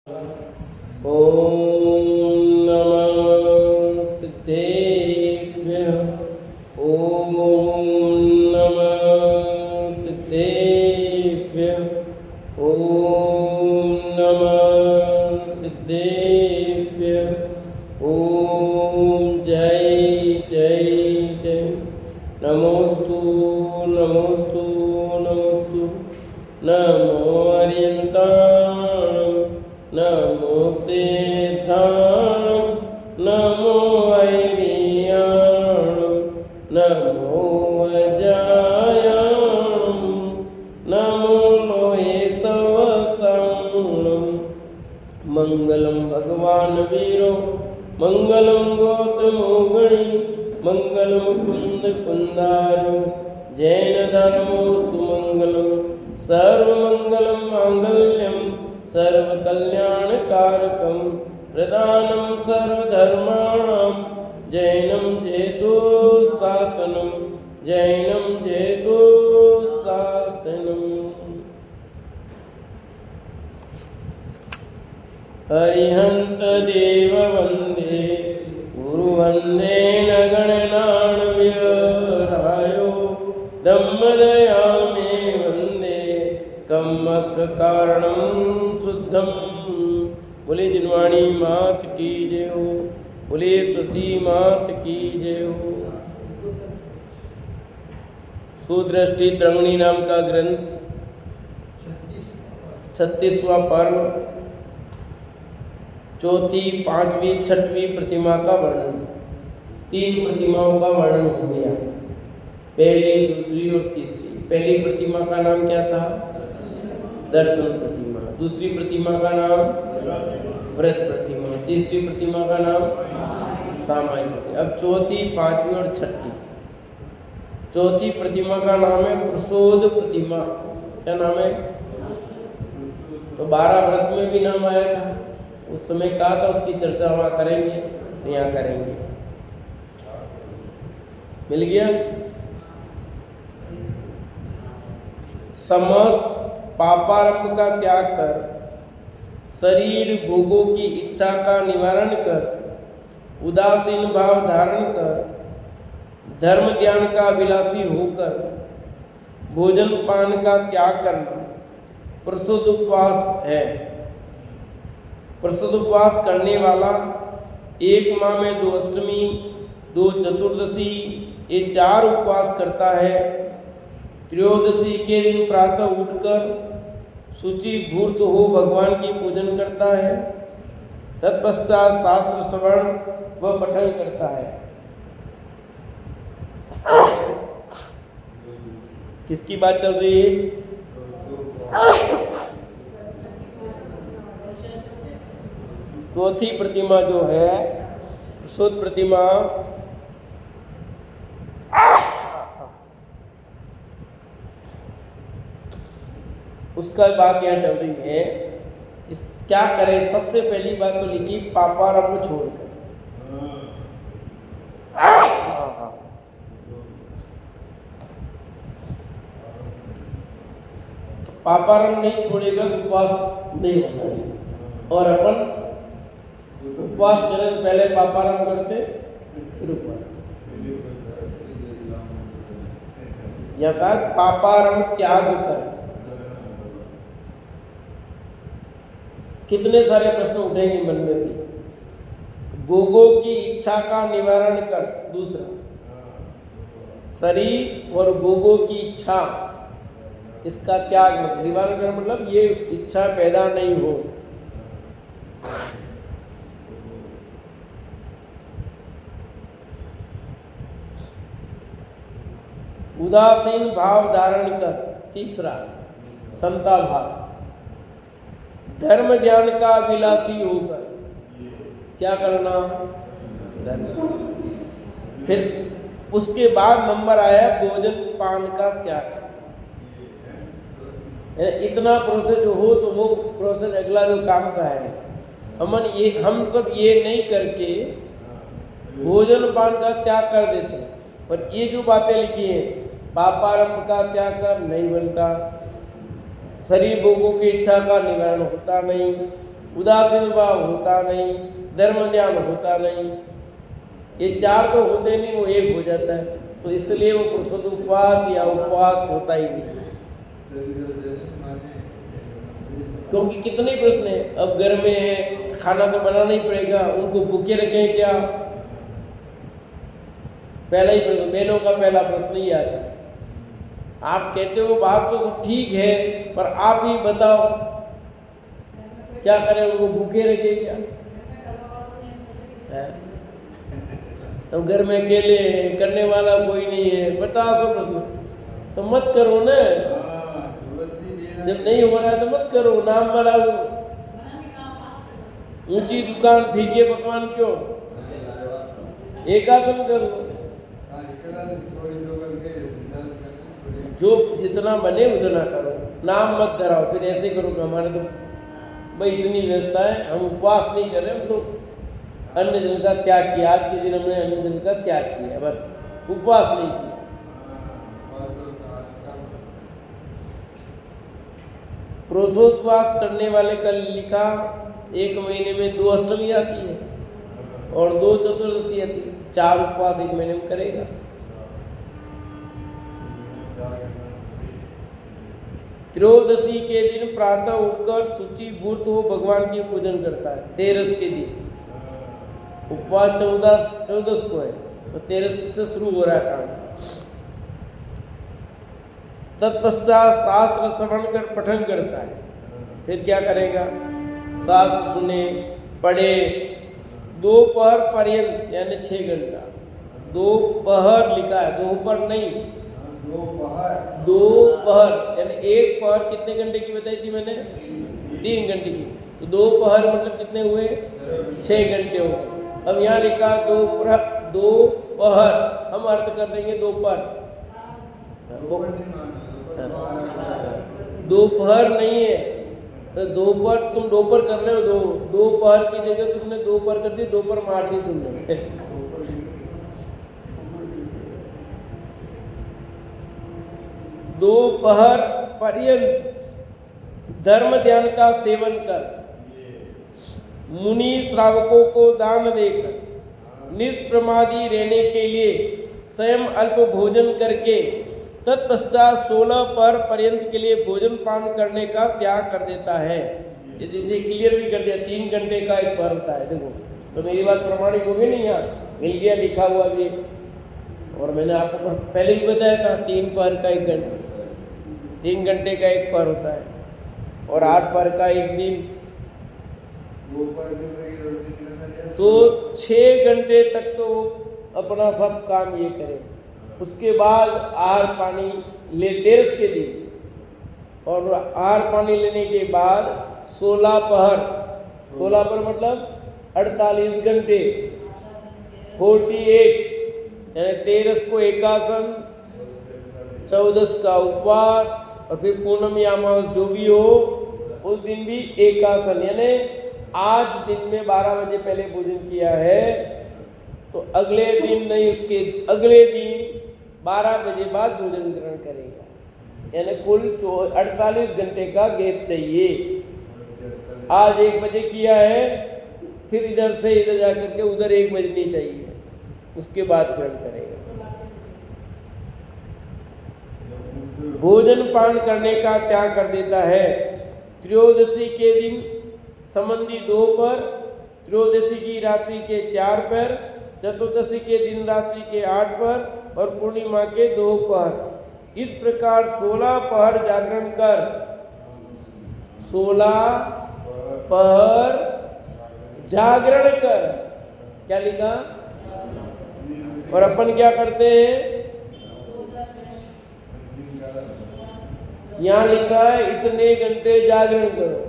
ओम नमः सिद्धेभ्यः। ओम नमः सिद्धेभ्यः। ओम नमः सिद्धेभ्यः। ओम जय जय जय। नमोस्तु नमोस्तु नमोस्तु। नमो अर्यन्ताणं नमो सिद्धाणं नमो ऐरियाणं नमो अजायाणं नमो लोये सवसाणं। मंगलम भगवान वीरो मंगलम गौतमो गणी मंगलम कुंद कुंदारो जैन धर्मोस्तु मंगलम सर्वमंगलम मांगल्यम सर्वकल्याणकारकं प्रदानं सर्वधर्माणां जैनं जयतु शासनं जैनं जयतु शासनम्। हरिहंत देव वंदे गुरु वंदे न गणनान्विरायो धम्मदया मे वंदे कम्मक कारणं शुद्धम। बोले जिनवाणी मात की जय हो। बोले सती मात की जय हो। सुदृष्टि तरंगिणी नाम का ग्रंथ 36वां पर्व, चौथी, पांचवी, छठवीं प्रतिमा का वर्णन। 3 प्रतिमाओं का वर्णन हो गया, पहली, दूसरी और तीसरी। पहली प्रतिमा का नाम क्या था? दर्शन प्रतिमा। दूसरी प्रतिमा का नाम व्रत प्रतिमा। तीसरी प्रतिमा का नाम सामायिक प्रतिमा। अब चौथी, पांचवी और छठी। चौथी प्रतिमा का नाम है प्रसोद प्रतिमा। क्या नाम है? तो 12 व्रत में भी नाम आया था, उस समय कहा था उसकी चर्चा वहां करेंगे, यहाँ करेंगे। मिल गया? समस्त पापारंभ का त्याग कर शरीर भोगों की इच्छा का निवारण कर उदासीन भाव धारण कर धर्म ज्ञान का अभिलाषी होकर भोजन पान का त्याग करना प्रसुद्ध उपवास है। प्रसुद्ध उपवास करने वाला 1 माह में 2 अष्टमी, 2 चतुर्दशी, ये 4 उपवास करता है। त्रयोदशी के दिन प्रातः उठकर शुचि भूर्त हो भगवान की पूजन करता है। तत्पश्चात शास्त्र श्रवण व पठन करता है। किसकी बात चल रही है? चौथी प्रतिमा जो है प्रसुद्ध प्रतिमा, उसका बात यहाँ चल रही है। इस क्या करे? सबसे पहली बात तो लिखी पापारंभ छोड़कर। तो पापारंभ नहीं छोड़ेगा तो उपवास नहीं होना है। और अपन उपवास चले तो पहले पापारंभ करते फिर उपवास करते। यह कहा पापारंभ त्याग कर। कितने सारे प्रश्न उठेंगे मन में भी। भोगों की इच्छा का निवारण कर, दूसरा शरीर और भोगों की इच्छा इसका त्याग निवारण कर, मतलब ये इच्छा पैदा नहीं हो। उदासीन भाव धारण कर, तीसरा समता भाव। धर्म ज्ञान का अभिलाषी होकर क्या करना? धर्म। फिर उसके बाद नंबर आया भोजन पान का त्याग। इतना प्रोसेस जो हो तो वो प्रोसेस अगला जो काम का है। हम सब ये नहीं करके भोजन पान का त्याग कर देते हैं। पर ये जो बातें लिखी हैं, पापारंभ का त्याग कर नहीं बनता, शरीर भोगों की इच्छा का निवारण होता नहीं, उदासीन भाव होता नहीं, धर्म ध्यान होता नहीं, ये 4 तो होते नहीं, वो एक हो जाता है। तो इसलिए वो पुरुषोत्तम उपवास या उपवास होता ही नहीं। क्योंकि कितने प्रश्न है, अब घर में है, खाना तो बनाना ही पड़ेगा, उनको भूखे रखें क्या? पहला ही प्रश्न, बहनों का पहला प्रश्न ही आता है। आप कहते हो बात तो सब ठीक है, पर आप ही बताओ क्या करें, उनको भूखे रखें क्या? है? तो घर में अकेले करने वाला कोई नहीं है, 50 प्रश्न, तो मत करो ना। जब नहीं हो रहा है तो मत करो, नाम बढ़ाओ। ऊंची दुकान फीके पकवान क्यों? एक आसन करो, जो जितना बने उतना करो, नाम मत कराओ। फिर ऐसे करो कि हमारे तो भाई इतनी व्यवस्था है, हम उपवास नहीं कर रहे, हम तो अन्य जन का त्याग किया, आज के दिन हमने अन्य जन का त्याग किया, बस उपवास नहीं किया। पुरुषोपवास करने वाले का लिखा 1 महीने में 2 अष्टमी आती है और 2 चतुर्दशी आती है, 4 उपवास 1 महीने में करेगा। त्रयोदशी के दिन प्रातः उठकर शुचिभूत हो भगवान की पूजन करता है। 13 के दिन उपवास 14 को है, तो 13 से शुरू हो रहा है काम। तत्पश्चात शास्त्र श्रवण कर पठन करता है। फिर क्या करेगा? शास्त्र सुने, पढ़े, दोपहर पर्यंत यानी 6 घंटा। दोपहर लिखा है, दोपहर नहीं, दोपहर यानी एक पहर कितने घंटे की बताई थी मैंने? 3 घंटे की। तो दोपहर मतलब कितने हुए? 6 घंटे हो गए। अब यहाँ लिखा दोपहर, हम अर्थ कर देंगे दोपहर। दोपहर नहीं है, तो दोपहर तुम दोपहर कर रहे हो, दोपहर की जगह तुमने दोपहर कर दी, दोपहर मार दी तुमने। दोपहर पर्यंत धर्म ध्यान का सेवन कर, मुनि श्रावकों को दान देकर, निष्प्रमादी रहने के लिए स्वयं अल्प भोजन करके तत्पश्चात 16 पहर पर्यंत के लिए भोजन पान करने का त्याग कर देता है। ये क्लियर भी कर दिया, 3 घंटे का एक पहर होता है। देखो तो मेरी बात प्रमाणिक होगी नहीं, यहाँ मिल गया लिखा हुआ भी। और मैंने आपको पहले भी बताया था 3 पहर का 1 घंटा, 3 घंटे का एक पहर होता है और 8 पहर का एक दिन। तो 6 घंटे तक तो अपना सब काम ये करे, उसके बाद आहार पानी ले 13 के दिन, और आहार पानी लेने के बाद 16 पहर, 16 पहर मतलब 48 घंटे, 48 यानी 13 को एकासन, 14 का उपवास, और फिर पूनम या अमावस जो भी हो उस दिन भी एकासन। यानी आज दिन में 12 बजे पहले भोजन किया है तो अगले दिन नहीं, उसके अगले दिन 12 बजे बाद भोजन ग्रहण करेगा। यानी कुल 48 घंटे का गैप चाहिए। आज 1 बजे किया है, फिर इधर से इधर जाकर के उधर 1 बजनी चाहिए, उसके बाद ग्रहण करेगा। भोजन पान करने का त्याग कर देता है। त्रयोदशी के दिन संबंधी 2 पहर, त्रयोदशी की रात्रि के 4 पहर, चतुर्दशी के दिन रात्रि के 8 पहर और पूर्णिमा के 2 पहर। इस प्रकार 16 पहर जागरण कर, 16 पहर जागरण कर। क्या लिखा? और अपन क्या करते हैं? यहाँ लिखा है इतने घंटे जागरण करो,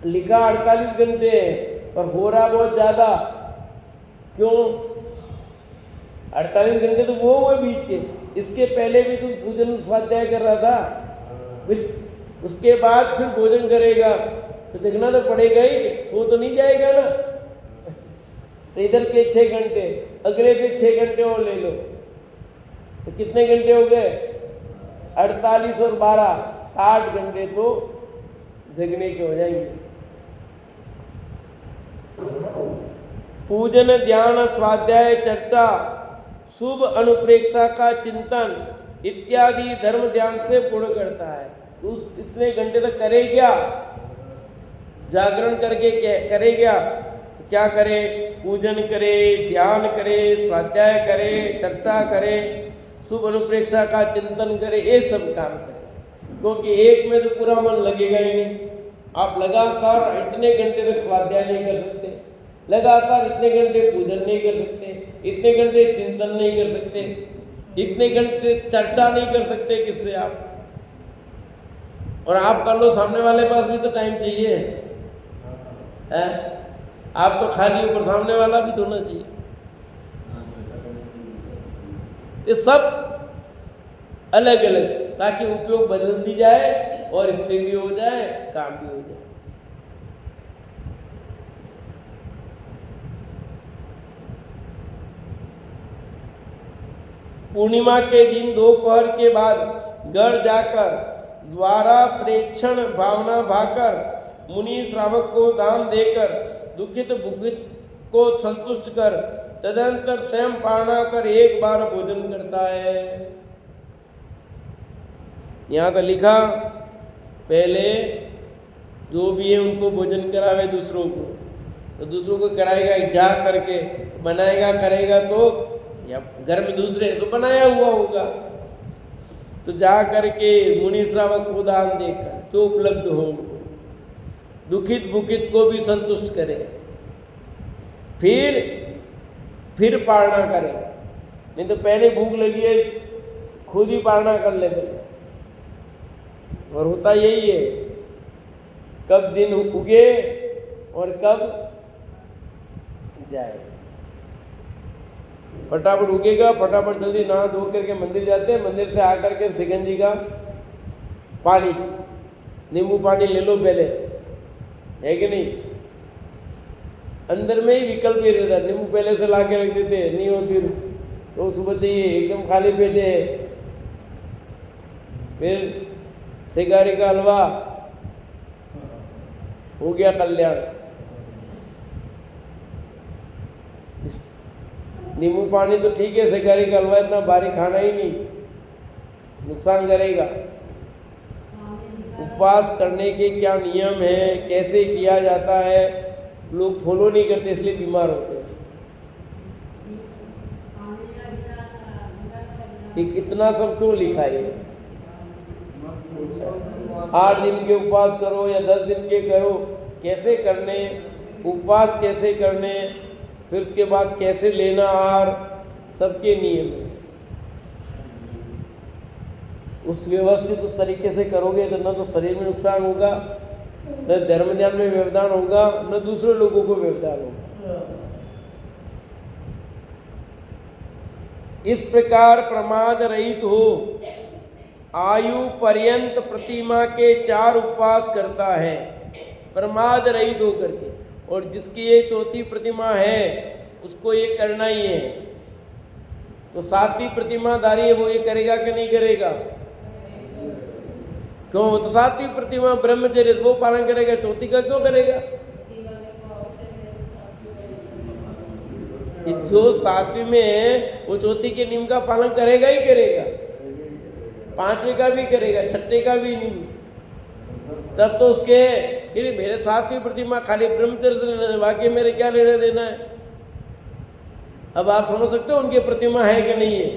लिखा 48 घंटे है, पर हो रहा बहुत ज्यादा। क्यों? 48 घंटे तो वो हुए बीच के, इसके पहले भी तुम पूजन स्वाध्याय कर रहा था, फिर उसके बाद फिर भोजन करेगा तो देखना तो पड़ेगा ही, सो तो नहीं जाएगा ना। तो इधर के 6 घंटे, अगले के 6 घंटे और ले लो, तो कितने घंटे हो गए? 48 और 12 60 घंटे तो जगने के हो जाएंगे। पूजन, ध्यान, स्वाध्याय, चर्चा, शुभ अनुप्रेक्षा का चिंतन इत्यादि धर्म ध्यान से पूर्ण करता है। तो इतने घंटे तक करे क्या? जागरण करके करे क्या? तो क्या करे? पूजन करे, ध्यान करे, स्वाध्याय करे, चर्चा करे, शुभ अनुप्रेक्षा का चिंतन करे, ये सब काम करे। क्योंकि एक में तो पूरा मन लगेगा ही नहीं। आप लगातार इतने घंटे तक स्वाध्याय नहीं कर सकते, लगातार इतने घंटे पूजन नहीं कर सकते, इतने घंटे चिंतन नहीं कर सकते, इतने घंटे चर्चा नहीं कर सकते किससे आप। और आप कर लो, सामने वाले पास भी तो टाइम चाहिए है। आप तो खाली ऊपर, सामने वाला भी तो होना चाहिए। ये सब अलग अलग, ताकि उपयोग बदल भी जाए और इससे भी हो जाए, काम भी हो जाए। पूर्णिमा के दिन दोपहर के बाद घर जाकर द्वारा प्रेक्षण भावना भाकर मुनि श्रावक को दान देकर दुखित भुखित को संतुष्ट कर तदंतर स्वयं पारणा कर एक बार भोजन करता है। यहाँ तो लिखा, पहले जो भी है उनको भोजन करावे दूसरों को, तो दूसरों को कराएगा जा करके, बनाएगा करेगा तो, या घर में दूसरे तो बनाया हुआ होगा, तो जा करके मुनि श्रावक को दान देकर जो उपलब्ध हो उनको, दुखित भुखित को भी संतुष्ट करे, फिर पारणा करे। नहीं तो पहले भूख लगी है, खुद ही पारणा कर ले पहले। और होता यही है, कब दिन उगे और कब जाए। फटाफट उगेगा, फटाफट जल्दी नहा धो करके मंदिर जाते हैं, मंदिर से आकर के शिकंजी का पानी, नींबू पानी ले लो पहले, है कि नहीं। अंदर में ही विकल्प ही रहता, नींबू पहले से ला के रख देते, नहीं हो फिर तो सुबह चाहिए, एकदम खाली पेटे है। फिर सिगारी का हलवा हो गया कल्याण। नींबू पानी तो ठीक है, सिगारी का हलवा इतना भारी खाना ही नहीं, नुकसान करेगा। उपवास करने के क्या नियम है, कैसे किया जाता है, लोग फॉलो नहीं करते, इसलिए बीमार होते हैं। इतना सब क्यों लिखा है? 8 दिन के उपवास करो या 10 दिन के करो, कैसे करने, उपवास कैसे करने, फिर उसके बाद कैसे लेना आहार, सबके नियम है। उस व्यवस्थित उस तरीके से करोगे तो न तो शरीर में नुकसान होगा, न धर्म ध्यान में व्यवधान होगा, न दूसरे लोगों को व्यवधान होगा। इस प्रकार प्रमाद रहित हो आयु पर्यंत प्रतिमा के 4 उपवास करता है, प्रमाद रहित हो करके। और जिसकी ये चौथी प्रतिमा है उसको ये करना ही है। तो 7वीं प्रतिमाधारी है, वो ये करेगा कि नहीं करेगा? क्यों? तो 7वीं प्रतिमा ब्रह्मचर्य वो पालन करेगा, चौथी का क्यों करेगा? जो 7वीं में है वो चौथी के नियम का पालन करेगा ही करेगा, 5वें का भी करेगा, 6ठे का भी नहीं। तब तो उसके कि मेरे 7वीं प्रतिमा खाली ब्रह्मचर्य से लेना है, बाकी मेरे क्या लेना देना है। अब आप समझ सकते हो उनकी प्रतिमा है कि नहीं है।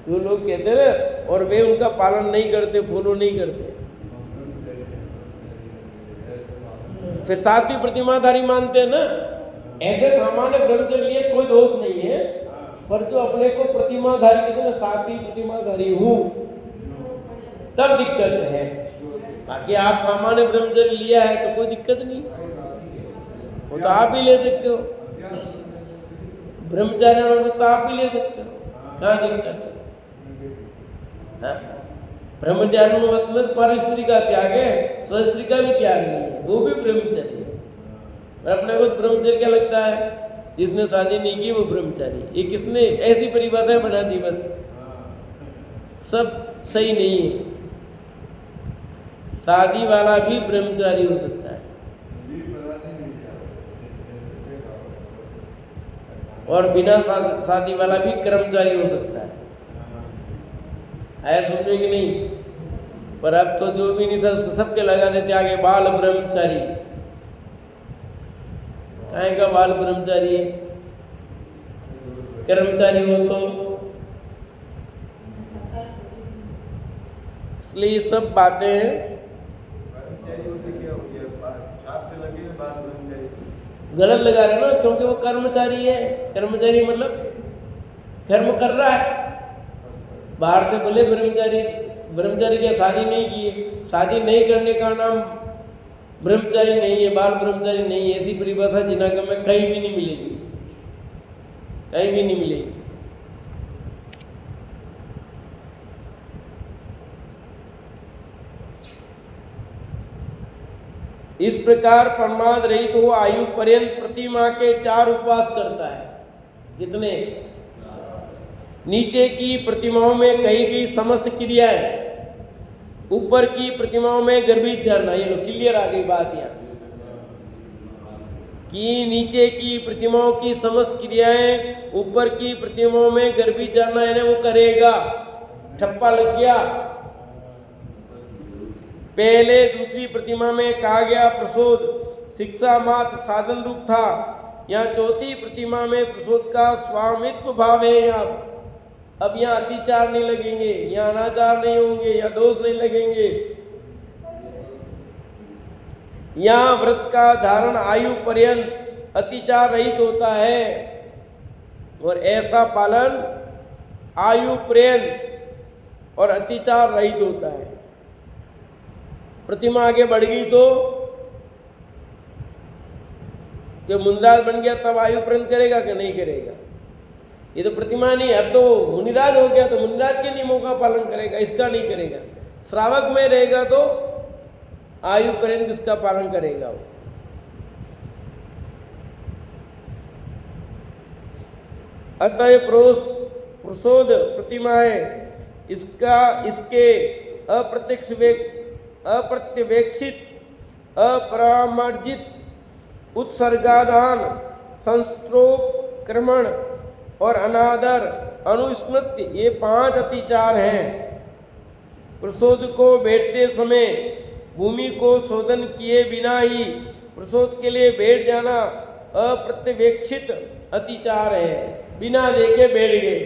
जो लोग कहते हैं और वे उनका पालन नहीं करते, फॉलो नहीं करते, फिर 7वीं प्रतिमाधारी मानते हैं ना। ऐसे सामान्य ब्रह्मचर्य लिए कोई दोष नहीं है, पर जो अपने को प्रतिमाधारी कहते हैं, 7वीं प्रतिमाधारी हूँ, तब दिक्कत है। बाकी आप सामान्य ब्रह्मचर्य लिया है तो कोई दिक्कत नहीं, वो तो आप भी ले सकते हो। ब्रह्मचार्य में तो आप भी ले सकते हो, क्या दिक्कत है? ब्रह्मचार्य में मतलब पर स्त्री का त्याग है, स्वस्त्री का भी त्याग नहीं है, वो भी ब्रह्मचर्य है। और अपने को ब्रह्मचर्य क्या लगता है? जिसने शादी नहीं की वो ब्रह्मचारी। ये किसने ऐसी परिभाषाएं बना दी? बस सब सही नहीं है। शादी वाला भी ब्रह्मचारी हो सकता है। और बिना शादी वाला भी कर्मचारी हो सकता है। आया समझे कि नहीं? पर अब तो जो भी नहीं था उसको सबके लगा देते आगे बाल ब्रह्मचारी। कहेगा बाल ब्रह्मचारी है, कर्मचारी हो तो। इसलिए सब बातें गलत लगा रहे ना, क्योंकि वो कर्मचारी है। कर्मचारी मतलब कर्म कर रहा है। बाहर से बोले ब्रह्मचारी, ब्रह्मचारी क्या शादी नहीं की है? शादी नहीं करने का नाम ब्रह्मचारी नहीं है, बाल ब्रह्मचारी नहीं है। ऐसी परिभाषा जिनागम में कहीं भी नहीं मिलेगी, कहीं भी नहीं मिलेगी। इस प्रकार प्रमाद रहित हो आयु पर्यंत प्रतिमा के 4 उपवास करता है। कितने? नीचे की प्रतिमाओं में कही गई समस्त क्रियाएं ऊपर की प्रतिमाओं में गर्भित जानना। ये लो क्लियर आ गई बात यहाँ कि नीचे की प्रतिमाओं की समस्त क्रियाएं ऊपर की प्रतिमाओं में गर्भित जानना, यानी वो करेगा। ठप्पा लग गया। पहले दूसरी प्रतिमा में कहा गया प्रसोद शिक्षा मात्र साधन रूप था। यहाँ चौथी प्रतिमा में प्रसोद का स्वामित्व भाव है। यहाँ अब यहाँ अतिचार नहीं लगेंगे, यहाँ अनाचार नहीं होंगे, यहाँ दोष नहीं लगेंगे। यहाँ व्रत का धारण आयु पर्यंत अतिचार रहित होता है और ऐसा पालन आयु पर्यंत और अतिचार रहित होता है। प्रतिमा आगे बढ़ गई तो जो मुनिराज बन गया तब आयु पर्यंत करेगा कि नहीं करेगा? ये तो प्रतिमा नहीं, अब तो मुनिराज हो गया तो मुनिराज के नियमों का पालन करेगा, इसका नहीं करेगा। श्रावक में रहेगा तो आयु पर्यंत इसका पालन करेगा वो। अतः प्रसोद प्रतिमा है, इसके अप्रत्यवेक्षित अपरामर्जित उत्सर्गादान संस्त्रोपक्रमण और अनादर अनुस्मृति, ये 5 अतिचार हैं। प्रसोद को बैठते समय भूमि को शोधन किए बिना ही प्रसोद के लिए बैठ जाना अप्रत्यवेक्षित अतिचार है। बिना देखे बैठ गए।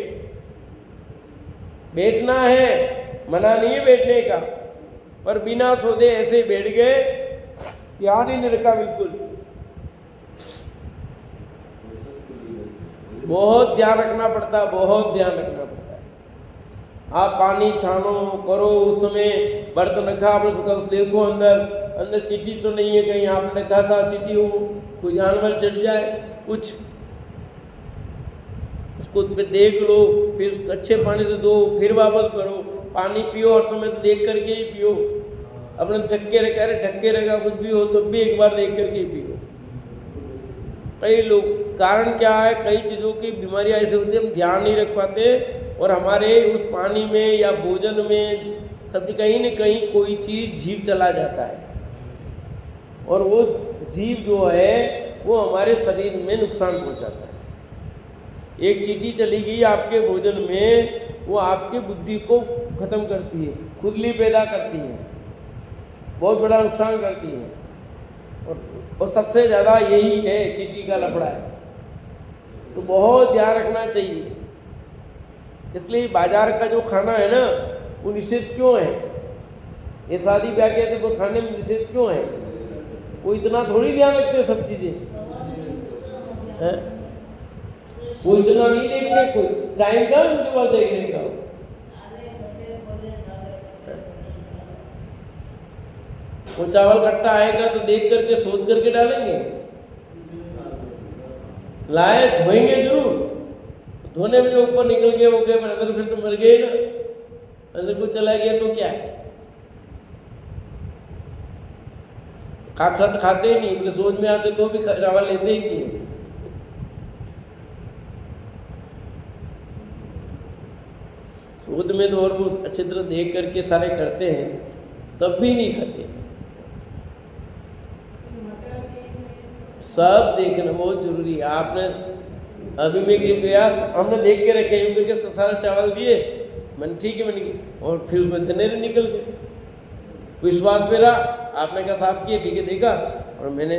बैठना है, मना नहीं है बैठने का, पर बिना सोधे ऐसे बैठ गए, ध्यान ही नहीं रखा बिल्कुल। बहुत ध्यान रखना पड़ता है, बहुत ध्यान रखना पड़ता है। आप पानी छानो करो, उस समय बर्तन रखा आपने उसका देखो अंदर चींटी तो नहीं है कहीं, आपने कहा था चींटी हो, कोई जानवर चढ़ जाए कुछ, उसको देख लो, फिर अच्छे पानी से धो, फिर वापस करो। पानी पियो और समय तो देख करके ही पियो। अपने ढक्के रखा कुछ भी हो तो भी एक बार देख करके ही पियो। कई लोग कारण क्या है, कई चीज़ों की बीमारियां ऐसे होती है हम ध्यान नहीं रख पाते और हमारे उस पानी में या भोजन में सब कहीं न कहीं कोई चीज़ जीव चला जाता है और वो जीव जो है वो हमारे शरीर में नुकसान पहुंचाता है। एक चींटी चली गई आपके भोजन में, वो आपकी बुद्धि को खत्म करती है, खुजली पैदा करती है, बहुत बड़ा नुकसान करती है और सबसे ज़्यादा यही है चींटी का लफड़ा है। तो बहुत ध्यान रखना चाहिए। इसलिए बाजार का जो खाना है ना वो निषेध क्यों है? ये शादी ब्याह के तो खाने में निषेध क्यों है? वो इतना थोड़ी ध्यान रखते सब चीज़ें हैं, वो इतना नहीं देखते, कोई टाइम का उनके पास देखने का। वो चावल कट्टा आएगा तो देख करके सोच करके डालेंगे, लाए धोएंगे जरूर, धोने में जो ऊपर निकल गए हो गए, अगर फिर तो मर गए ना, अंदर को चला गया तो क्या है? खाते ही नहीं, बोले सोच में आते तो भी चावल लेते ही नहीं। शोध में तो और वो अच्छी तरह देख करके सारे करते हैं तब भी नहीं खाते। सब देखना बहुत जरूरी है। आपने अभी मैं गया, हमने देख के रखे यूँ करके सारा चावल दिए, मैंने ठीक है मैंने, और फिर उसमें धनेरे निकल गए। विश्वास पे रहा, आपने कहा साफ किए, ठीक है देखा, और मैंने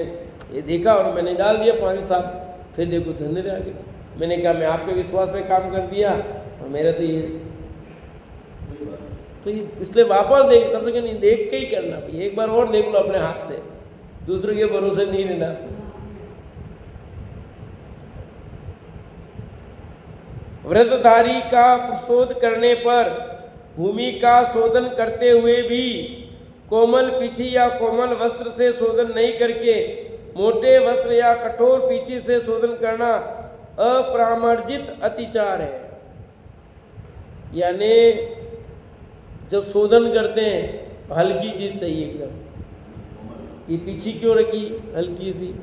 ये देखा और मैंने डाल दिया पानी साफ, फिर देखो धनेरे आ गए। मैंने कहा मैं आपके विश्वास पे काम कर दिया और मेरा तो ये इसलिए वापस देख, तब तक नहीं, देख के ही करना भाई, एक बार और देख लो अपने हाथ से, दूसरे के भरोसे नहीं रहना। व्रतधारी का प्रशोध करने पर भूमि का शोधन करते हुए भी कोमल पीछी या कोमल वस्त्र से शोधन नहीं करके मोटे वस्त्र या कठोर पीछी से शोधन करना अप्रामर्जित अतिचार है। यानी जब शोधन करते हैं हल्की चीज चाहिए एकदम। ये पीछी क्यों रखी हल्की सी,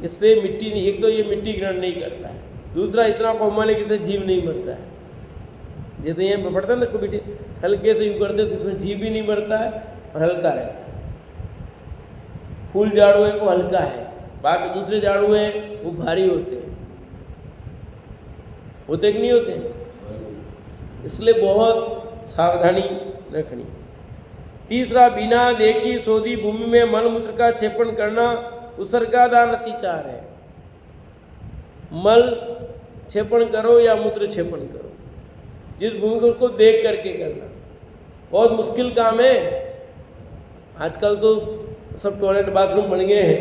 इससे मिट्टी नहीं, एक तो ये मिट्टी ग्रहण नहीं करता है, दूसरा इतना कोमल है कि इससे जीव नहीं मरता है। जैसे यहाँ पड़ता है ना कभी हल्के से यूँ करते तो इसमें जीव भी नहीं मरता है और हल्का रहता है। फूल झाड़ुए को हल्का है, बाकी दूसरे झाड़ुए वो भारी होते हैं, होते कि नहीं होते, इसलिए बहुत सावधानी रखनी। तीसरा, बिना देखी सोधी भूमि में मलमूत्र का क्षेपण करना उत्सर्गादान अतिचार है। मल क्षेपण करो या मूत्र क्षेपण करो, जिस भूमि को उसको देख करके करना। बहुत मुश्किल काम है, आजकल तो सब टॉयलेट बाथरूम बन गए हैं,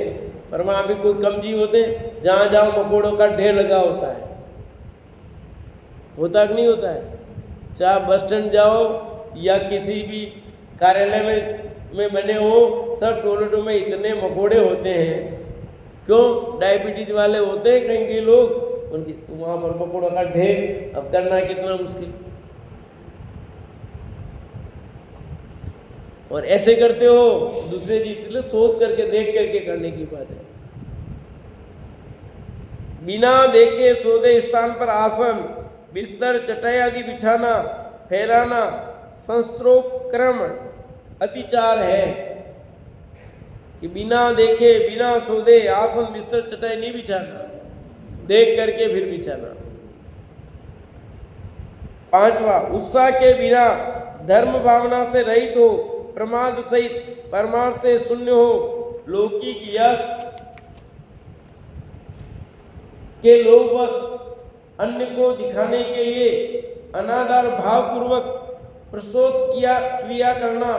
पर वहाँ भी कोई कम जीव होते हैं, जहाँ जाओ मकोड़ों का ढेर लगा होता है, होता कि नहीं होता है। चाहे बस स्टैंड जाओ या किसी भी कार्यालय में बने हो, सब टॉयलेटों में इतने मकोड़े होते हैं। क्यों? डायबिटीज वाले होते हैं कहीं के लोग, उनकी वहाँ पर मकोड़ों का ढेर, अब करना कितना मुश्किल। और ऐसे करते हो दूसरे चीज सोच करके देख करके करने की बात है। बिना देखे सोधे स्थान पर आसन, बिस्तर, चटाई आदि बिछाना, फैलाना संस्त्रोपक्रमण अतिचार है। कि बिना देखे बिना सोधे आसन, बिस्तर, चटाई नहीं बिछाना, देख करके फिर बिछाना। पांचवा, उत्साह के बिना धर्म भावना से रहित हो, प्रमाद सहित परमार्थ से शून्य हो, लौकिक यश के लोभवश अन्य को दिखाने के लिए अनादर भावपूर्वक प्रशोध क्रिया करना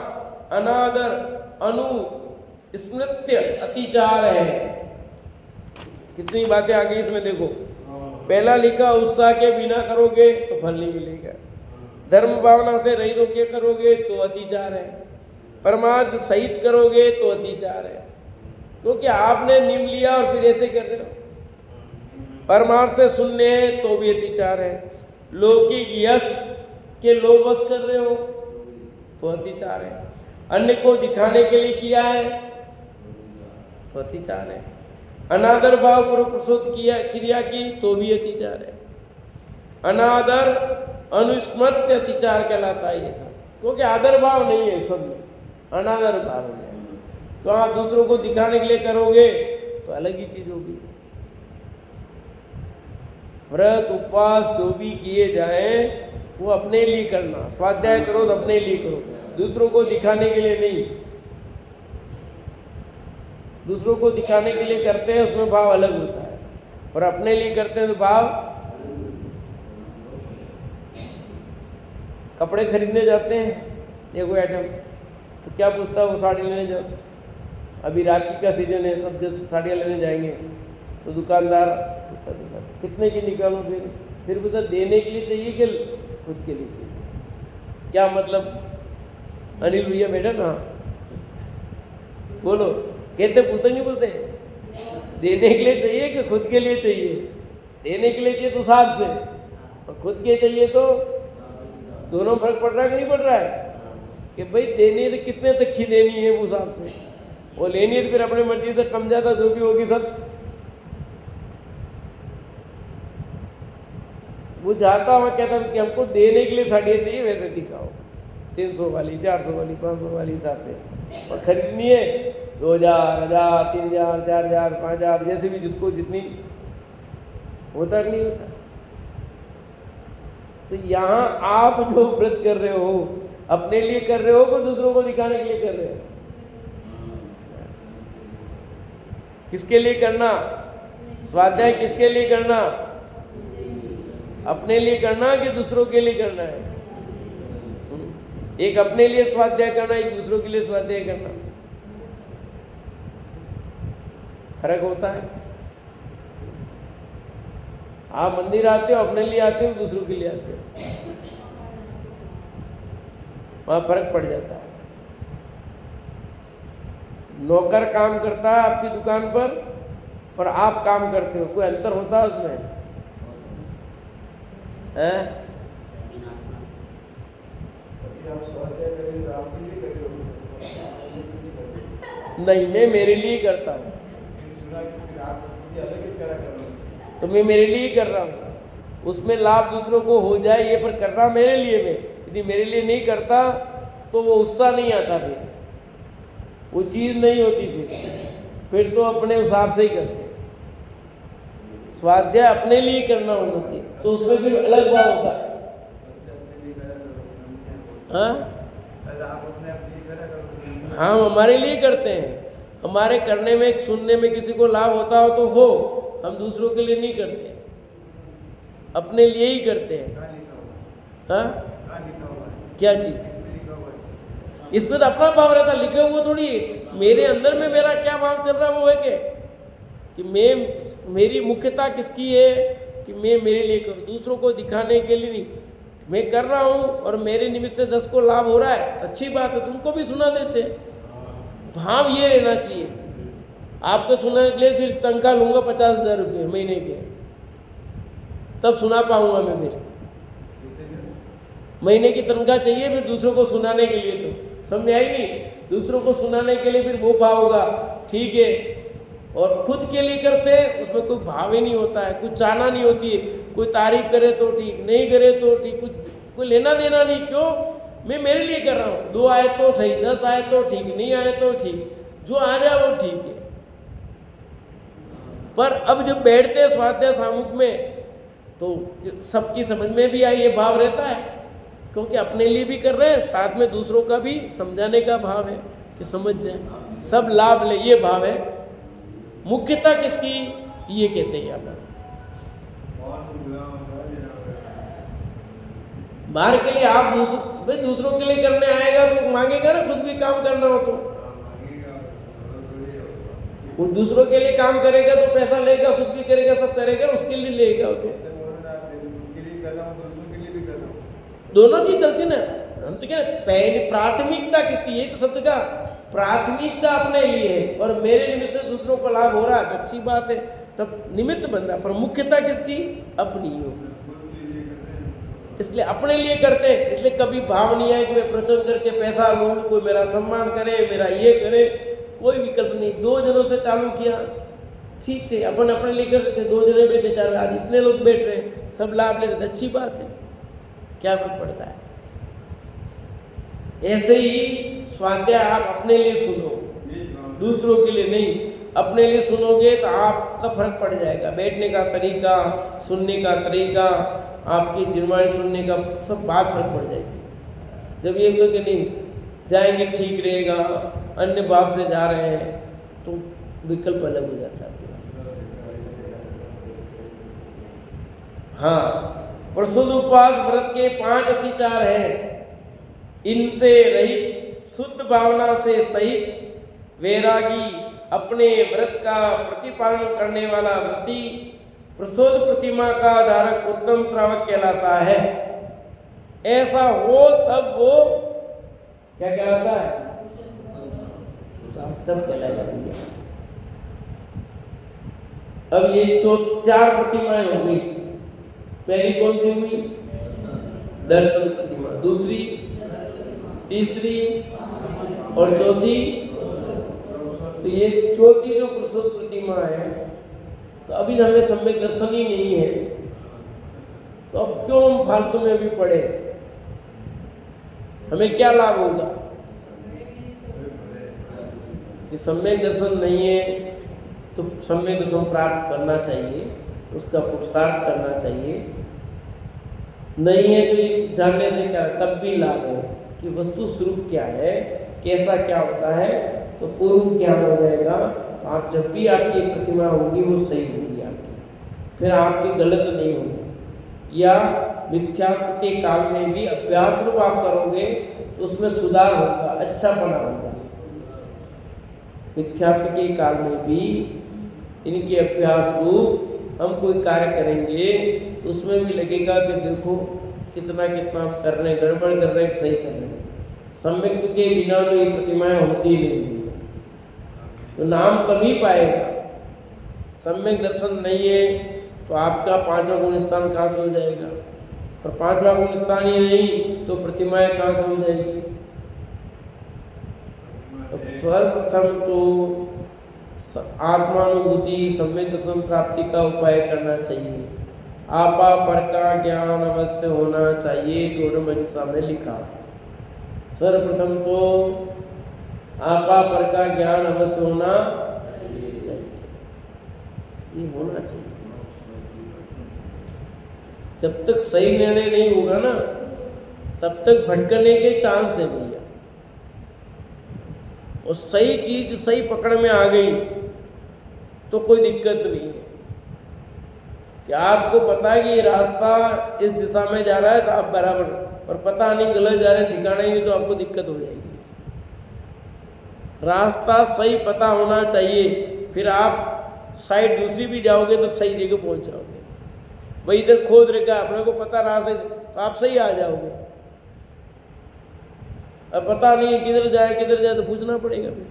अनादर अनुस्मृत्य अतिचार है। कितनी बातें आ गई इसमें देखो। पहला लिखा उत्साह के बिना करोगे तो फल नहीं मिलेगा, धर्म भावना से रहित होकर करोगे तो अतिचार है, परमार्थ सहित करोगे तो अतिचार है, क्योंकि आपने नियम लिया और फिर ऐसे कर रहे हो। परमार्थ से शून्य है तो भी अतिचार है, लौकिक यश के लोभवश कर रहे हो तो अतिचार है, अन्य को दिखाने के लिए किया है तो अतिचार है, अनादर भाव पूर्वक प्रस्तुत क्रिया की तो भी अतिचार है। अनादर अनुस्मृत अतिचार कहलाता है ये सब, क्योंकि आदर भाव नहीं है सब में, अनादर भाव है। तो आप दूसरों को दिखाने के लिए करोगे तो अलग ही चीज होगी। व्रत उपवास जो भी किए जाए वो अपने लिए करना, स्वाध्याय करो तो अपने लिए करो, दूसरों को दिखाने के लिए नहीं। दूसरों को दिखाने के लिए करते हैं उसमें भाव अलग होता है, और अपने लिए करते हैं तो भाव। कपड़े खरीदने जाते हैं देखो आइटम, तो क्या पूछता है वो साड़ी लेने जाओ, अभी राखी का सीजन है, सब जैसे साड़ियाँ लेने जाएंगे तो दुकानदार कितने की निकालो, फिर पता देने के लिए चाहिए कि खुद के लिए चाहिए। क्या मतलब? अनिल भैया बैठा ना, बोलो, कहते पूछते नहीं बोलते, देने के लिए चाहिए कि खुद के लिए चाहिए? देने के लिए चाहिए तो साथ से, और खुद के चाहिए तो दोनों फर्क पड़ रहा है कि नहीं पड़ रहा है? कि भाई देनी तो कितने तक की देनी है उस हिसाब से, वो लेनी है तो फिर अपनी मर्जी से कम ज़्यादा जो भी होगी सब वो जाता हुआ कहता कि हमको देने के लिए साड़ियाँ चाहिए, वैसे दिखाओ 300 वाली, 400 वाली, 500 वाली हिसाब से, और खरीदनी है 2000, 1000, 3000, 4000, 5000, जैसे भी जिसको जितनी होता कि नहीं होता? तो यहाँ आप जो व्रत कर रहे हो अपने लिए कर रहे हो, कि दूसरों को दिखाने के लिए कर रहे हो? किसके लिए करना? स्वाध्याय किसके लिए करना? अपने लिए करना कि दूसरों के लिए करना है? एक अपने लिए स्वाध्याय करना, एक दूसरों के लिए स्वाध्याय करना, फर्क होता है। आप मंदिर आते हो अपने लिए आते हो, दूसरों के लिए आते हो, वहां फर्क पड़ जाता है। नौकर काम करता है आपकी दुकान पर और आप काम करते हो, कोई अंतर होता है उसमें? है? नहीं, मैं मेरे लिए करता हूँ, तो मैं मेरे लिए ही कर रहा हूँ। उसमें लाभ दूसरों को हो जाए ये पर कर रहा मेरे लिए। मैं यदि मेरे लिए नहीं करता तो वो उत्साह नहीं आता, फिर वो चीज़ नहीं होती, फिर तो अपने हिसाब से ही करते। स्वाध्याय अपने लिए करना होना चाहिए, तो उसमें फिर अलग भाव होता है। हाँ, हम हमारे लिए करते हैं। हमारे करने में, सुनने में किसी को लाभ होता हो तो हो, हम दूसरों के लिए नहीं करते, अपने लिए ही करते हैं। हाँ, क्या चीज़? इसमें तो अपना भाव रहता, लिखे हुए थोड़ी। मेरे अंदर में मेरा क्या भाव चल रहा है वो है कि मैं, मेरी मुख्यता किसकी है कि मैं मेरे लिए करूँ, दूसरों को दिखाने के लिए नहीं। मैं कर रहा हूँ और मेरे निमित्त से 10 को लाभ हो रहा है, अच्छी बात है, तुमको भी सुना देते हैं। भाव ये रहना चाहिए। आपको सुनाने के लिए फिर तनख्वाह लूँगा 50,000 रुपये महीने के, तब सुना पाऊँगा मैं। फिर महीने की तनख्वाह चाहिए फिर दूसरों को सुनाने के लिए, तो समझ आई नहीं? दूसरों को सुनाने के लिए फिर वो भाव होगा, ठीक है। और खुद के लिए करते हैं, उसमें कोई भाव ही नहीं होता है, कुछ चाहना नहीं होती है। कोई तारीफ करे तो ठीक, नहीं करे तो ठीक, कुछ कोई लेना देना नहीं। क्यों? मैं मेरे लिए कर रहा हूँ। 2 आए तो ठीक, 10 आए तो ठीक, नहीं आए तो ठीक, जो आ जाए वो ठीक है। पर अब जब बैठते हैं स्वाध्याय सामूहिक में तो सबकी समझ में भी आई, ये भाव रहता है, क्योंकि अपने लिए भी कर रहे हैं, साथ में दूसरों का भी समझाने का भाव है कि समझ जाए, सब लाभ ले, ये भाव है। मुख्यता किसकी, ये कहते हैं यहाँ पर। बाहर के लिए आप दूसरों के लिए करने आएगा तो मांगेगा ना, खुद भी काम करना हो तो वो दूसरों के लिए काम करेगा तो पैसा लेगा, खुद भी करेगा, सब करेगा, उसके लिए लेगा। तो दोनों चीज चलती ना। हम तो क्या, पहले प्राथमिकता किसकी, यही तो शब्द का प्राथमिकता अपने लिए है, और मेरे निमित्त से दूसरों को लाभ हो रहा है, अच्छी बात है, तब निमित्त बन रहा, पर मुख्यता किसकी, अपनी हो। इसलिए अपने लिए करते हैं, इसलिए कभी भाव नहीं है कि मैं प्रचुर करके पैसा लूँ, कोई मेरा सम्मान करे, मेरा ये करे, कोई विकल्प नहीं। 2 जनों से चालू किया, ठीक थे, अपन अपने लिए करते थे, 2 जने बैठे, 4, आज इतने लोग बैठ रहे, सब लाभ ले रहे, अच्छी बात है, क्या फर्क पड़ता है। ऐसे ही स्वाध्याय आप अपने लिए सुनो, दूसरों के लिए नहीं। अपने लिए सुनोगे तो आपका फर्क पड़ जाएगा, बैठने का तरीका, सुनने का तरीका, आपकी जिरवाणी सुनने का, सब बात फर्क पड़ जाएगी। जब ये तो कि नहीं जाएंगे ठीक रहेगा, अन्य भाव से जा रहे हैं, तो विकल्प अलग हो जाता है। हाँ, और शुद्ध उपवास व्रत के 5 अतिचार हैं। इनसे रहित, शुद्ध भावना से सहित वैरागी, अपने व्रत का प्रतिपालन करने वाला व्रती, प्रसोद प्रतिमा का धारक उत्तम श्रावक कहलाता है। ऐसा हो तब वो क्या कहलाता है, तब कहलाएगा। अब ये 4 प्रतिमाएं हो गई। पहली कौन सी हुई, दर्शन प्रतिमा, दूसरी, तीसरी और चौथी। तो ये चौथी जो प्रसोद प्रतिमा है, तो अभी हमें सम्यक दर्शन ही नहीं है, तो अब क्यों हम फालतू में भी पढ़े, हमें क्या लाभ होगा कि सम्यक दर्शन नहीं है, तो सम्यक दर्शन प्राप्त करना चाहिए। उसका पुरुषार्थ करना चाहिए। नहीं है तो ये जानने से क्या तब भी लाभ है कि वस्तु स्वरूप क्या है, कैसा क्या होता है, तो पूर्व ज्ञान हो जाएगा। तो आप जब भी आपकी प्रतिमा होगी वो सही होगी आपकी, फिर आपकी गलत नहीं होगी। या मिथ्यात्व के काल में भी अभ्यास रूप आप करोगे तो उसमें सुधार होगा, अच्छा बना होगा। मिथ्यात्व के काल में भी इनके अभ्यास रूप हम कोई कार्य करेंगे तो उसमें भी लगेगा कि देखो कितना कितना कर रहे हैं, गड़बड़ कर रहे हैं, सही कर रहे हैं। सम्यक्त के बिना तो ये प्रतिमाएं होती नहीं हुई, तो नाम तभी पाएगा। सम्यक दर्शन नहीं है तो आपका 5वां गुण स्थान कहाँ से हो जाएगा, और 5वां गुण स्थान ही नहीं तो प्रतिमाएं कहाँ से हो जाएगी। तो सर्वप्रथम तो आत्मानुभूति सम्यक दर्शन प्राप्ति का उपाय करना चाहिए। आपा पर का ज्ञान अवश्य होना चाहिए, गौड़मजिसा में लिखा। सर्वप्रथम तो आपा पर का ज्ञान अवश्य होना चाहिए, ये होना चाहिए। जब तक सही निर्णय नहीं होगा ना तब तक भटकने के चांस है भैया। और सही चीज सही पकड़ में आ गई तो कोई दिक्कत नहीं है। कि आपको पता है कि ये रास्ता इस दिशा में जा रहा है तो आप बराबर, और पता नहीं गलत जा रहे हैं, ठिकाना ही नहीं, तो आपको दिक्कत हो जाएगी। रास्ता सही पता होना चाहिए, फिर आप साइड दूसरी भी जाओगे तो सही जगह पहुंच जाओगे। भाई इधर खोद रखा अपने को पता रास्ते तो आप सही आ जाओगे। अब पता नहीं किधर जाए तो पूछना पड़ेगा फिर।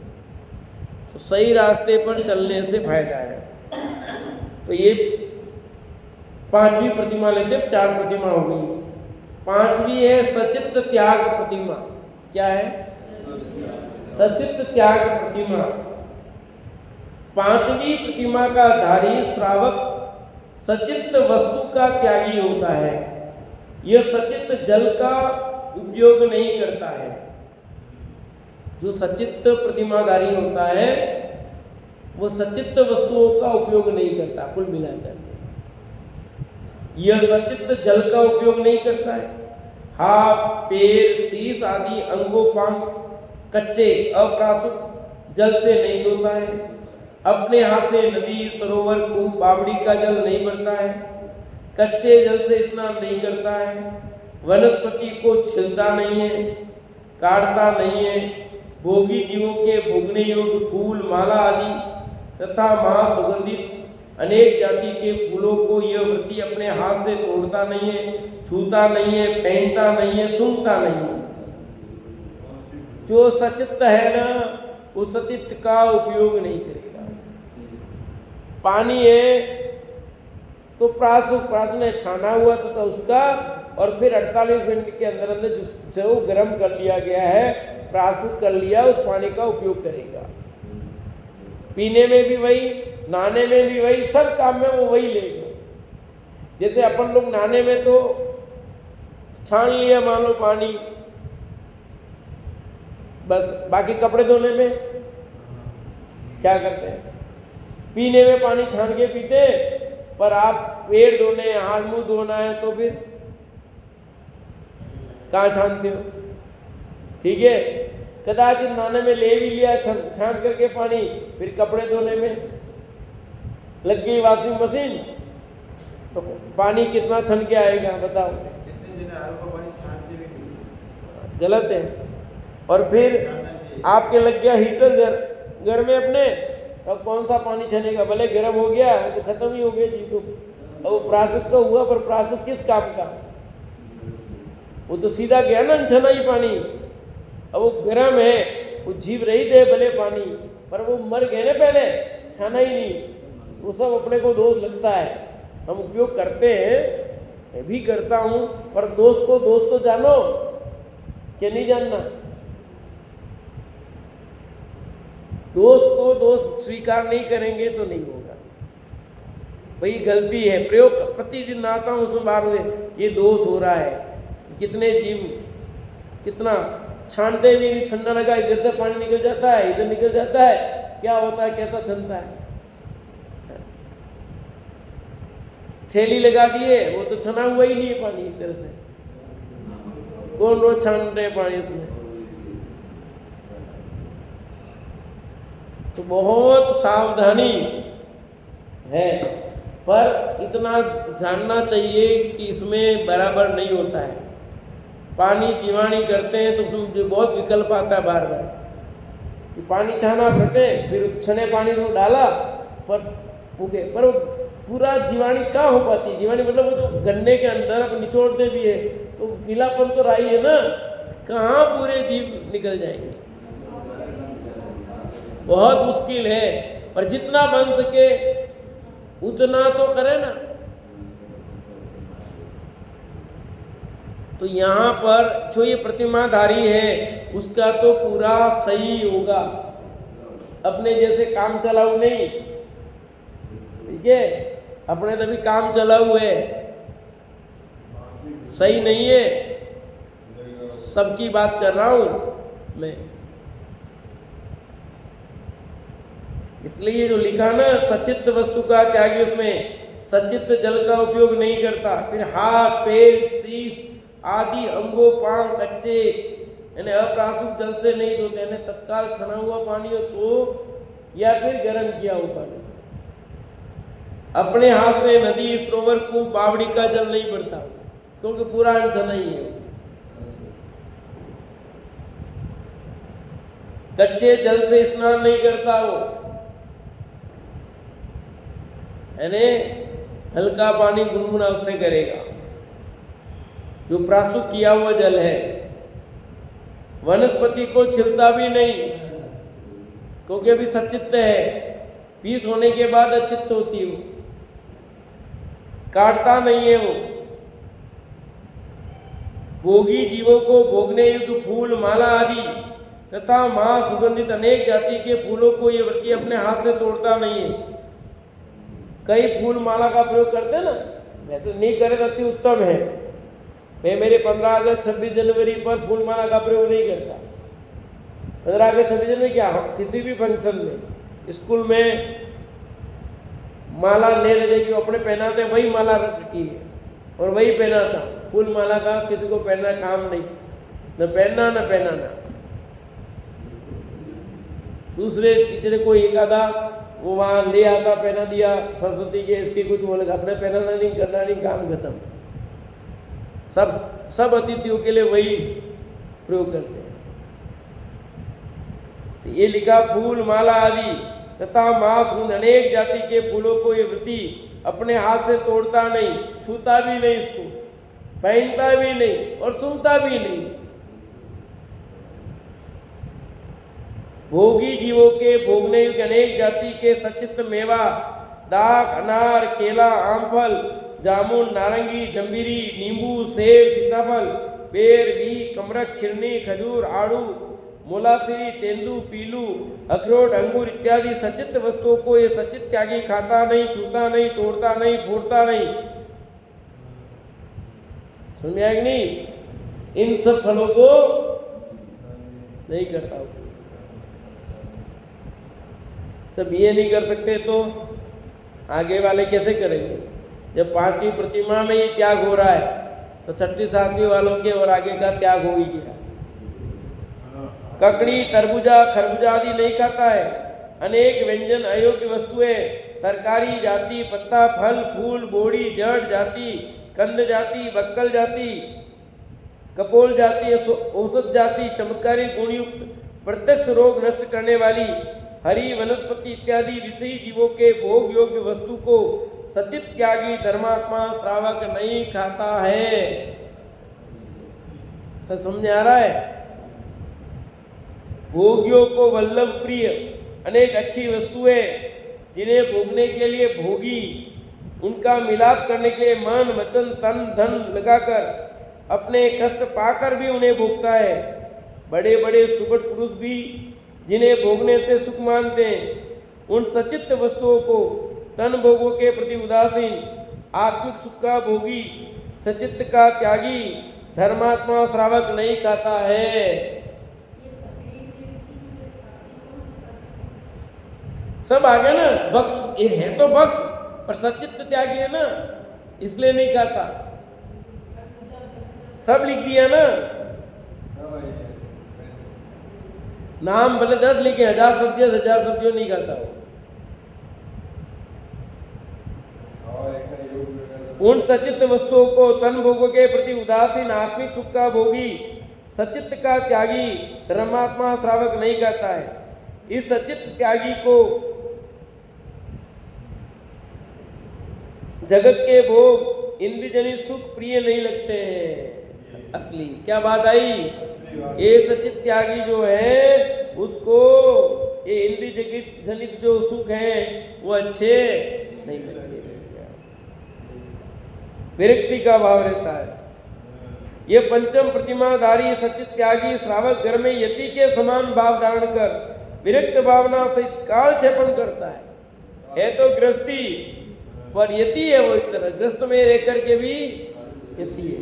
तो सही रास्ते पर चलने से फायदा है। तो ये 5वीं प्रतिमा लेते, 4 प्रतिमा हो गई। 5वीं है सचित्त त्याग प्रतिमा। क्या है? सचित्त त्याग प्रतिमा। 5वीं प्रतिमा का धारी श्रावक सचित्त वस्तु का त्यागी होता है। यह सचित्त जल का उपयोग नहीं करता है। जो सचित्त प्रतिमाधारी होता है वो सचित्त वस्तुओं का उपयोग नहीं करता। कुल मिलाकर यह सचित्त जल का उपयोग नहीं करता है। हाथ, पैर, शीश आदि अंगोपांग कच्चे अप्राकृत जल से नहीं धोता है। अपने हाथ से नदी, सरोवर, कूप, बावड़ी का जल नहीं भरता है। कच्चे जल से स्नान नहीं करता है। वनस्पति को छिलता नहीं है, काटता नहीं है। भोगी जीवों के भोगने योग्य फूल, माला आदि तथा महासुगंधित अनेक जाति के फूलों को यह वृत्ति अपने हाथ से तोड़ता नहीं है, छूता नहीं है, पहनता नहीं है, सूंघता नहीं है। जो सचित्त है ना वो सचित्त का उपयोग नहीं करेगा। पानी है तो प्रास ने छाना हुआ था उसका, और फिर 48 मिनट के अंदर अंदर जो गर्म कर लिया गया है, प्रासूत कर लिया, उस पानी का उपयोग करेगा। पीने में भी वही, नहाने में भी वही, सब काम में वो वही लेगा। जैसे अपन लोग नहाने में तो छान लिया मान लो पानी, बस बाकी कपड़े धोने में क्या करते हैं? पीने में पानी छान के पीते, पर आप पेट धोने, हाथ मुंह धोना है तो फिर कहाँ छानते हो? ठीक है, कदाचित नहाने में ले भी लिया छान करके पानी, फिर कपड़े धोने में लग गई वॉशिंग मशीन, तो पानी कितना छन के आएगा बताओ? गलत है। और फिर आपके लग गया हीटर घर में अपने, अब कौन सा पानी छनेगा? भले गर्म हो गया तो खत्म ही हो गया जी। तो अब वो प्रासूत तो हुआ, पर प्रासूत किस काम का? वो तो सीधा गया ना छना ही पानी। अब वो गर्म है, वो जीव रही थे भले पानी, पर वो मर गए ना पहले, छाना ही नहीं। वो सब अपने को दोष लगता है। हम उपयोग करते हैं, मैं भी करता हूँ, पर दोष को दोष तो जानो क्या नहीं जानना? दोष को दोष स्वीकार नहीं करेंगे तो नहीं होगा। भाई गलती है, प्रयोग प्रतिदिन नहाता हूँ उसमें बार ये दोष हो रहा है। कितने जीव कितना छानते भी नहीं, छन्ना लगा, इधर से पानी निकल जाता है, इधर निकल जाता है, क्या होता है, कैसा छनता है? थैली लगा दिए, वो तो छना हुआ ही नहीं है पानी एक तरह से। कौन रोज छान रहे पानी उसमें? तो बहुत सावधानी है, पर इतना जानना चाहिए कि इसमें बराबर नहीं होता है। पानी जीवाणी करते हैं तो उसमें बहुत विकल्प आता है बार बार कि पानी छाना फटे, फिर छने पानी से डाला पर उगे, पर वो पूरा जीवाणी कहाँ हो पाती? जीवाणी मतलब वो जो गन्ने के अंदर अब निचोड़ते भी है तो गीलापन तो रही है ना, कहाँ पूरे जीव निकल जाएंगे? बहुत मुश्किल है, पर जितना बन सके उतना तो करे ना। तो यहाँ पर जो ये प्रतिमाधारी है उसका तो पूरा सही होगा, अपने जैसे काम चलाऊ नहीं, ठीक है? अपने तभी काम चलाऊ है, सही नहीं है, सबकी बात कर रहा हूं मैं। इसलिए जो लिखा ना सचित्त वस्तु का त्यागी, उसमें सचित्त जल का उपयोग नहीं करता। फिर हाथ पैर शीश आदि अंगों पांव कच्चे यानी अप्रासुक जल से नहीं धोते, यानी तत्काल छना हुआ पानी हो तो, या फिर गर्म किया हुआ पानी। अपने हाथ से नदी सरोवर को बावड़ी का जल नहीं पड़ता क्योंकि पूरा अनछना ही है। कच्चे जल से स्नान नहीं करता वो, यानी हल्का पानी गुनगुना उससे करेगा। जो प्रासुक किया हुआ जल है, वनस्पति को छिलता भी नहीं क्योंकि अभी सचित्त है, पीस होने के बाद अचित्त होती है, काटता नहीं है वो। भोगी जीवों को भोगने युक्त फूल माला आदि तथा मां सुगंधित अनेक जाति के फूलों को ये वृत्ति अपने हाथ से तोड़ता नहीं है। कई फूल माला का प्रयोग करते हैं ना, वैसे नहीं करे तो अति उत्तम है। मैं मेरे 15 अगस्त 26 जनवरी पर फूल माला का प्रयोग नहीं करता। 15 अगस्त 26 जनवरी क्या, किसी भी फंक्शन में स्कूल में माला ले जाएगी, अपने पहनाते वही माला रखी है और वही पहनाता। फूल माला का किसी को पहनना काम नहीं, न पहनना न पहनाना। दूसरे किसी को एक आधा वो वहाँ ले आता पहना दिया सरस्वती के, इसके कुछ बोले, अपने पहनाना नहीं करना नहीं, काम खत्म। सब अतिथियों के लिए वही प्रयोग करते हैं। तो ये लिखा फूल माला आदि तथा मांस उन अनेक जाति के फूलों को ये वृत्ति अपने हाथ से तोड़ता नहीं, छूता भी नहीं, इसको पहनता भी नहीं और सुनता भी नहीं। भोगी जीवों के भोगने योग्य अनेक जाति के सचित्त मेवा, दाख, अनार, केला, आमफल, जामुन, नारंगी, जंबीरी, नींबू, सेब, सीताफल, बेर, बी, कमरख, खिरनी, खजूर, आड़ू, मोलासिरी, तेंदू, पीलू, अखरोट, अंगूर इत्यादि सचित्त वस्तुओं को ये सचित्त त्यागी खाता नहीं, छूता नहीं, तोड़ता नहीं, फोड़ता नहीं। समझ आएगी नहीं? इन सब फलों को नहीं करता। जब ये नहीं कर सकते तो आगे वाले कैसे करेंगे? जब 5वीं प्रतिमा में ही त्याग हो रहा है तो 6ठी 7वीं वालों के और आगे का त्याग हो ही गया। ककड़ी, तरबूजा, खरबूजा आदि नहीं खाता है। अनेक व्यंजन, अयोग्य वस्तुएं, तरकारी जाति, पत्ता, फल, फूल, बोड़ी, जड़ जाति, कंद जाति, बक्कल जाति, कपोल जाति, औषध जाति, चमत्कारी गुणयुक्त, प्रत्यक्ष रोग नष्ट करने वाली हरी वनस्पति इत्यादि विषयी जीवों के भोग योग्य वस्तु को सचित त्यागी धर्मात्मा श्रावक नहीं खाता है। समझ आ रहा है? भोगियों को वल्लभ प्रिय अनेक अच्छी वस्तुएं जिन्हें भोगने के लिए भोगी उनका मिलाप करने के लिए मन वचन तन धन लगाकर अपने कष्ट पाकर भी उन्हें भोगता है। बड़े बड़े सुबट पुरुष भी जिन्हें भोगने से सुख मानते हैं, उन सचित्त वस्तुओं को तन भोगों के प्रति उदासीन, आत्मिक सुख का भोगी, सचित्त का त्यागी धर्मात्मा श्रावक नहीं खाता है। सब आ गया ना, बक्स ये है तो बक्स, पर सचित्त त्यागी है ना, इसलिए नहीं खाता। सब लिख दिया ना, नाम भले 10 लिखे, 1000 सब्जियां 1000 सब्जियों नहीं खाता वो। उन सचित वस्तुओं को तन भोगों के प्रति उदासीन आत्मिक सुख का भोगी सचित का त्यागी धर्मात्मा श्रावक नहीं करता है। इस सचित त्यागी को जगत के भोग इंद्रियजनित सुख प्रिय नहीं लगते हैं। असली क्या बात आई? ये सचित त्यागी जो है उसको ये इंद्रिय जनित जो सुख है वो अच्छे नहीं लगते। विरक्ति का भाव रहता है। ये पंचम प्रतिमाधारी सचित त्यागी श्रावक घर में यति के समान भाव धारण कर विरक्त भावना सहित काल क्षेपण करता है तो गृहस्थी पर यति है वो, एक तरह गृहस्थ में रह करके भी यति है।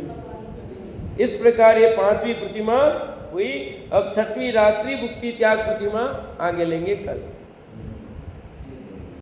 इस प्रकार ये 5वीं प्रतिमा हुई। अब 6वीं रात्रि भुक्ति त्याग प्रतिमा आगे लेंगे कल।